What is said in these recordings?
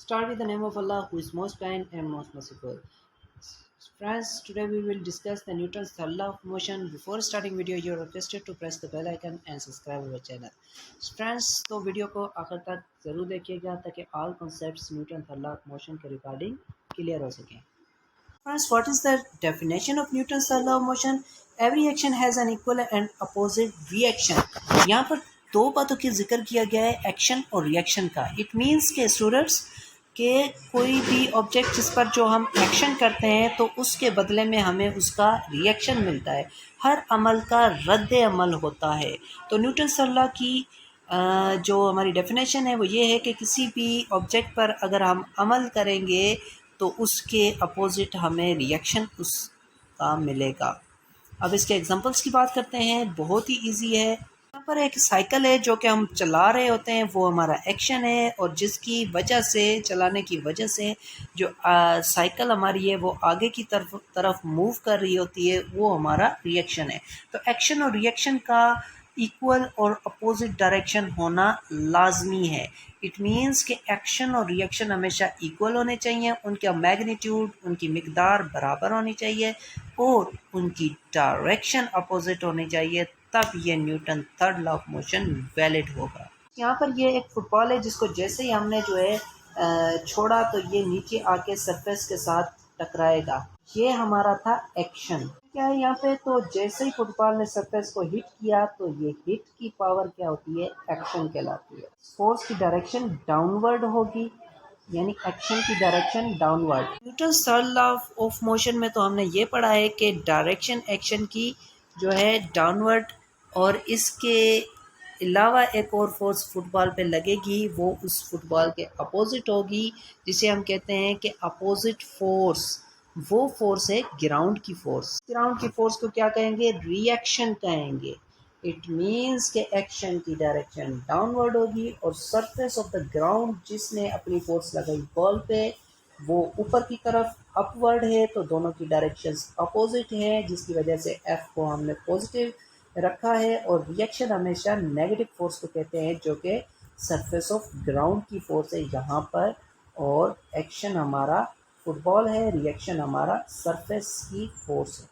Start with the name of Allah, who is most kind and most merciful. Friends, today we will discuss the Newton's third law of motion. Before starting video, you are requested to press the bell icon and subscribe our channel. Friends, तो video को आखिर तक ज़रूर देखिएगा ताकि all concepts Newton third law of motion के regarding clear हो सकें. Friends, what is the definition of Newton's third law of motion? Every action has an equal and opposite reaction. यहाँ पर दो बातों की जिक्र किया गया है, एक्शन और रिएक्शन का. इट मीन्स के स्टूडेंट्स कि कोई भी ऑब्जेक्ट जिस पर जो हम एक्शन करते हैं तो उसके बदले में हमें उसका रिएक्शन मिलता है. हर अमल का रद्द अमल होता है. तो न्यूटन थर्ड लॉ की जो हमारी डेफिनेशन है वो ये है कि किसी भी ऑब्जेक्ट पर अगर हम अमल करेंगे तो उसके अपोजिट हमें रिएक्शन उसका मिलेगा. अब इसके एग्जांपल्स की बात करते हैं. बहुत ही इजी है. यहाँ पर एक साइकिल है जो कि हम चला रहे होते हैं, वो हमारा एक्शन है, और जिसकी वजह से, चलाने की वजह से जो साइकिल हमारी है वो आगे की तरफ मूव कर रही होती है, वो हमारा रिएक्शन है. तो एक्शन और रिएक्शन का इक्वल और अपोजिट डायरेक्शन होना लाजमी है. इट मीन्स कि एक्शन और रिएक्शन हमेशा इक्वल होने चाहिए, उनका मैग्नीट्यूड, उनकी मिकदार बराबर होनी चाहिए और उनकी डायरेक्शन अपोजिट होनी चाहिए, तब ये Newton third law of motion valid होगा. यहाँ पर ये एक फुटबॉल है जिसको जैसे ही हमने जो है छोड़ा तो ये नीचे आके सरफेस के साथ टकराएगा. ये हमारा था एक्शन. क्या है यहाँ पे, तो जैसे ही फुटबॉल ने सरफेस को हिट किया तो ये हिट की पावर क्या होती है, एक्शन कहलाती है. फोर्स की डायरेक्शन डाउनवर्ड होगी, यानी एक्शन की direction downward. Newton third law of motion में तो हमने ये पढ़ा है कि डायरेक्शन एक्शन की जो है डाउनवर्ड, और इसके अलावा एक और फोर्स फुटबॉल पे लगेगी, वो उस फुटबॉल के अपोजिट होगी, जिसे हम कहते हैं कि अपोजिट फोर्स. वो फोर्स है ग्राउंड की फोर्स. ग्राउंड की फोर्स को क्या कहेंगे, रिएक्शन कहेंगे. इट मीन्स के एक्शन की डायरेक्शन डाउनवर्ड होगी और सरफेस ऑफ द ग्राउंड जिसने अपनी फोर्स लगाई बॉल पे वो ऊपर की तरफ अपवर्ड है, तो दोनों की डायरेक्शंस अपोजिट है, जिसकी वजह से एफ को हमने पॉजिटिव रखा है. और रिएक्शन हमेशा नेगेटिव फोर्स को कहते हैं जो कि सरफेस ऑफ ग्राउंड की फोर्स है यहाँ पर, और एक्शन हमारा फुटबॉल है, रिएक्शन हमारा सरफेस की फोर्स है.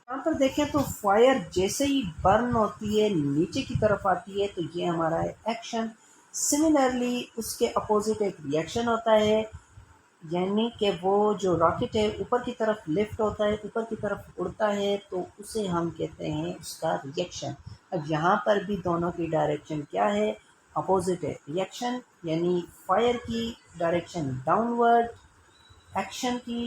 यहाँ पर देखें तो फायर जैसे ही बर्न होती है नीचे की तरफ आती है तो ये हमारा है एक्शन. सिमिलरली उसके अपोजिट एक रिएक्शन होता है, यानी कि वो जो रॉकेट है ऊपर की तरफ लिफ्ट होता है, ऊपर की तरफ उड़ता है, तो उसे हम कहते हैं उसका रिएक्शन. अब यहाँ पर भी दोनों की डायरेक्शन क्या है, अपोजिट है. रिएक्शन यानी फायर की डायरेक्शन डाउनवर्ड, एक्शन की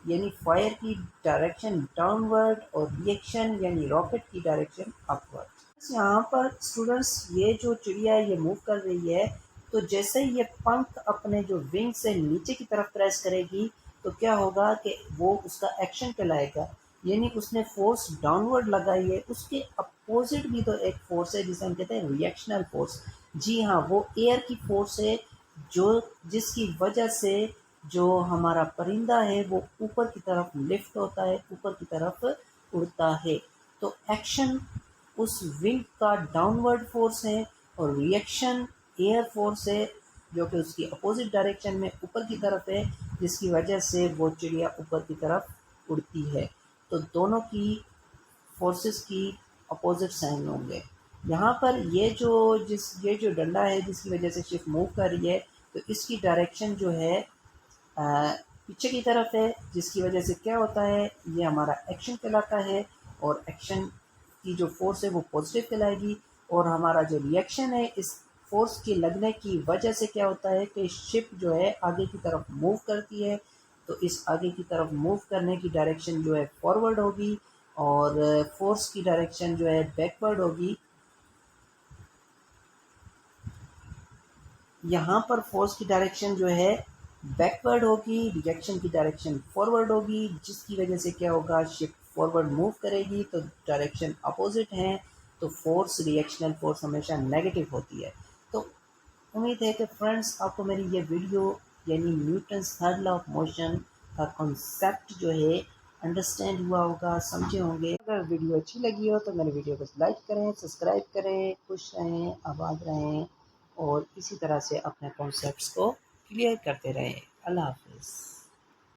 यानी फायर की डायरेक्शन डाउनवर्ड, और रिएक्शन यानी रॉकेट की डायरेक्शन अपवर्ड. यहाँ पर स्टूडेंट्स ये जो चिड़िया है ये मूव कर रही है, तो जैसे ही ये पंख अपने जो विंग से नीचे की तरफ प्रेस करेगी तो क्या होगा कि वो उसका एक्शन कहलाएगा, यानी उसने फोर्स डाउनवर्ड लगाई है. उसके अपोजिट भी तो एक फोर्स है जिसे हम कहते हैं रिएक्शनल फोर्स. जी हाँ, वो एयर की फोर्स है जो जिसकी वजह से जो हमारा परिंदा है वो ऊपर की तरफ लिफ्ट होता है, ऊपर की तरफ उड़ता है. तो एक्शन उस विंग का डाउनवर्ड फोर्स है और रिएक्शन एयर फोर्स है जो कि उसकी अपोजिट डायरेक्शन में ऊपर की तरफ है, जिसकी वजह से वो चिड़िया ऊपर की तरफ उड़ती है. तो दोनों की फोर्सेस की अपोजिट साइन होंगे. यहाँ पर ये जो डंडा है जिसकी वजह से शिप मूव कर रही है, तो इसकी डायरेक्शन जो है पीछे की तरफ है, जिसकी वजह से क्या होता है, ये हमारा एक्शन कहलाता है, और एक्शन की जो फोर्स है वो पॉजिटिव कहलाएगी. और हमारा जो रिएक्शन है इस फोर्स के लगने की वजह से क्या होता है कि शिप जो है आगे की तरफ मूव करती है, तो इस आगे की तरफ मूव करने की डायरेक्शन जो है फॉरवर्ड होगी, और फोर्स की डायरेक्शन जो है बैकवर्ड होगी. यहाँ पर फोर्स की डायरेक्शन जो है बैकवर्ड होगी, रिएक्शन की डायरेक्शन फॉरवर्ड होगी, जिसकी वजह से क्या होगा, शिप फॉरवर्ड मूव करेगी, तो डायरेक्शन अपोजिट हैं, तो फोर्स, रिएक्शनल फोर्स हमेशा नेगेटिव होती है. तो उम्मीद है कि फ्रेंड्स आपको मेरी ये वीडियो यानी Newton's third law of motion का कॉन्सेप्ट जो है अंडरस्टैंड हुआ होगा, समझे होंगे. अगर वीडियो अच्छी लगी हो तो मेरे वीडियो को लाइक करें, सब्सक्राइब करें. खुश रहें, आबाद रहें, और इसी तरह से अपने कॉन्सेप्ट्स को क्लियर करते रहें। अल्लाह हाफिज़।